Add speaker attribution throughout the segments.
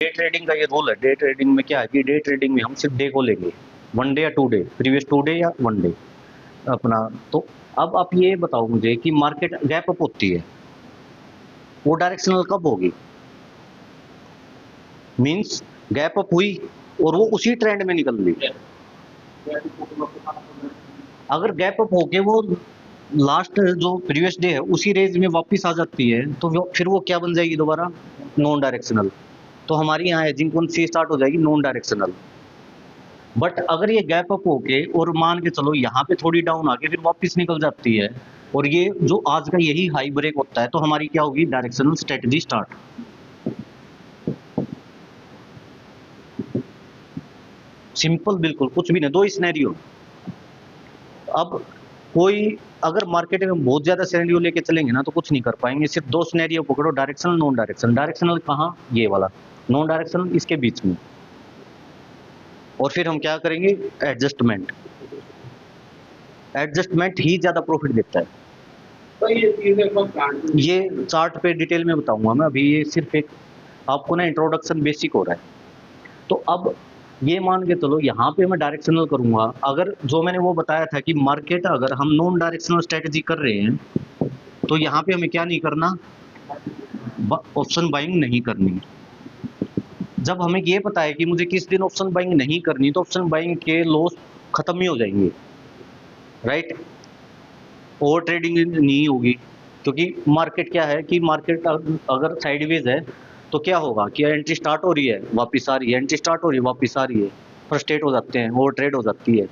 Speaker 1: Day trading का ये rule है। डे ट्रेडिंग में क्या है कि डे ट्रेडिंग में हम सिर्फ डे को लेंगे, 1 डे या 2 डे, प्रीवियस 2 डे या 1 डे अपना। तो अब आप ये बताओ मुझे कि मार्केट गैप अप होती है, वो डायरेक्शनल कब होगी? मींस गैप अप हुई और वो उसी ट्रेंड में निकल ली। अगर गैप अप होके वो लास्ट जो प्रीवियस डे है उसी रेंज में वापस आ जाती है तो फिर वो क्या बन जाएगी दोबारा? Non directional. तो हमारी यहाँ एजिंग कौन सी स्टार्ट हो जाएगी? Non directional. बट अगर ये गैप अप होके और मान के चलो यहाँ पे थोड़ी डाउन आके फिर वापस निकल जाती है और ये जो आज का यही हाई ब्रेक होता है तो हमारी क्या होगी? Directional strategy start. सिंपल, बिल्कुल कुछ भी नहीं, दो सिनेरियो। अब कोई अगर मार्केट में बहुत ज्यादा सिनेरियो लेके चलेंगे ना तो कुछ नहीं कर पाएंगे। सिर्फ दो सिनेरियो पकड़ो, डायरेक्शनल नॉन डायरेक्शनल। डायरेक्शनल कहाँ? ये वाला। नॉन डायरेक्शनल इसके बीच में। और फिर हम क्या करेंगे? एडजस्टमेंट। एडजस्टमेंट ही ज्यादा प्रॉफिट देता है।
Speaker 2: तो
Speaker 1: ये चार्ट पे डिटेल में बताऊंगा मैं, अभी ये सिर्फ एक आपको ना इंट्रोडक्शन बेसिक हो रहा है। तो अब ये मान के चलो यहाँ पे मैं डायरेक्शनल करूंगा। अगर जो मैंने वो बताया था कि मार्केट अगर हम नॉन डायरेक्शनल स्ट्रेटजी कर रहे हैं तो यहाँ पे हमें क्या नहीं करना? ऑप्शन बाइंग नहीं करनी। जब हमें ये पता है कि मुझे किस दिन ऑप्शन बाइंग नहीं करनी तो ऑप्शन बाइंग के लॉस खत्म ही हो जाएंगे, राइट? ओवर ट्रेडिंग नहीं होगी, क्योंकि मार्केट क्या है कि मार्केट अगर साइडवेज है तो क्या होगा कि एंट्री स्टार्ट हो रही है वापस आ रही है, एंट्री स्टार्ट हो रही है वापस आ रही है, फ्रस्ट्रेट हो जाते हैं, ओवर ट्रेड हो जाती है।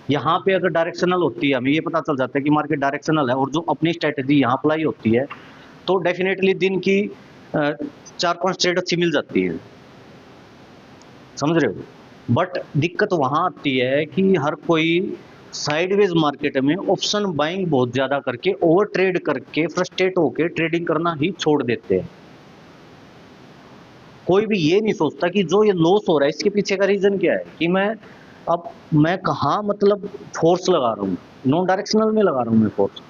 Speaker 1: यहाँ पे अगर डायरेक्शनल होती है, हमें ये पता चल जाता है कि मार्केट डायरेक्शनल है और जो अपनी स्ट्रेटजी यहाँ अप्लाई होती है तो डेफिनेटली दिन की 4-5 ट्रेड अच्छी मिल जाती है, समझ रहे हो? बट दिक्कत वहां आती है कि हर कोई साइडवेज मार्केट में ऑप्शन बाइंग बहुत ज्यादा करके ओवर ट्रेड करके फ्रस्ट्रेट होकर ट्रेडिंग करना ही छोड़ देते हैं। कोई भी ये नहीं सोचता कि जो ये लॉस हो रहा है इसके पीछे का रीजन क्या है, कि मैं कहाँ मतलब फोर्स लगा रहा हूँ? नॉन डायरेक्शनल में लगा रहा हूँ मैं फोर्स,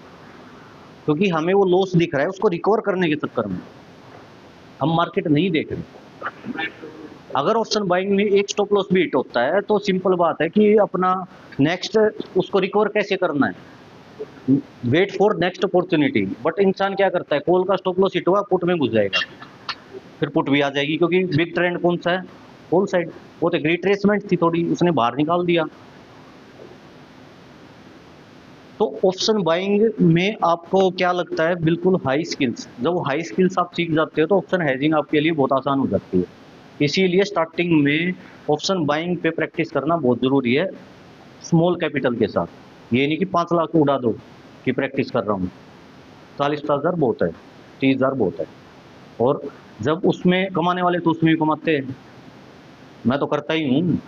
Speaker 1: क्योंकि हमें वो लॉस दिख रहा है, उसको रिकवर करने के चक्कर में हम मार्केट नहीं देख रहे। अगर ऑप्शन बाइंग में एक स्टॉप लॉस भी हिट होता है तो सिंपल बात है कि अपना नेक्स्ट उसको रिकवर कैसे करना है, wait for next opportunity. But इंसान क्या करता है? कॉल का स्टॉप लॉस हिट हुआ, पुट में घुस जाएगा, फिर पुट भी आ जाएगी, क्योंकि बिग ट्रेंड कौन सा है? Call side. वो तो रिट्रेसमेंट थी थोड़ी, उसने बाहर निकाल दिया। तो ऑप्शन बाइंग में आपको क्या लगता है? बिल्कुल हाई स्किल्स। जब हाई स्किल्स आप सीख जाते हो तो ऑप्शन हेजिंग आपके लिए बहुत आसान हो जाती है। इसीलिए स्टार्टिंग में ऑप्शन बाइंग पे प्रैक्टिस करना बहुत जरूरी है, स्मॉल कैपिटल के साथ। ये नहीं कि 5 लाख उड़ा दो कि प्रैक्टिस कर रहा हूँ। 40-50 हज़ार बहुत है, 30 हज़ार बहुत है। और जब उसमें कमाने वाले तो उसमें भी कमाते हैं, मैं तो करता ही हूँ।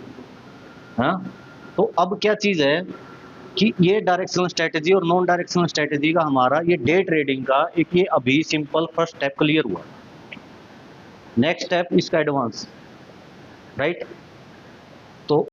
Speaker 1: हाँ, तो अब क्या चीज है कि ये डायरेक्शनल स्ट्रेटजी और नॉन डायरेक्शनल स्ट्रेटजी का हमारा ये डे ट्रेडिंग का एक ये अभी सिंपल फर्स्ट स्टेप क्लियर हुआ। नेक्स्ट स्टेप इसका एडवांस, राइट?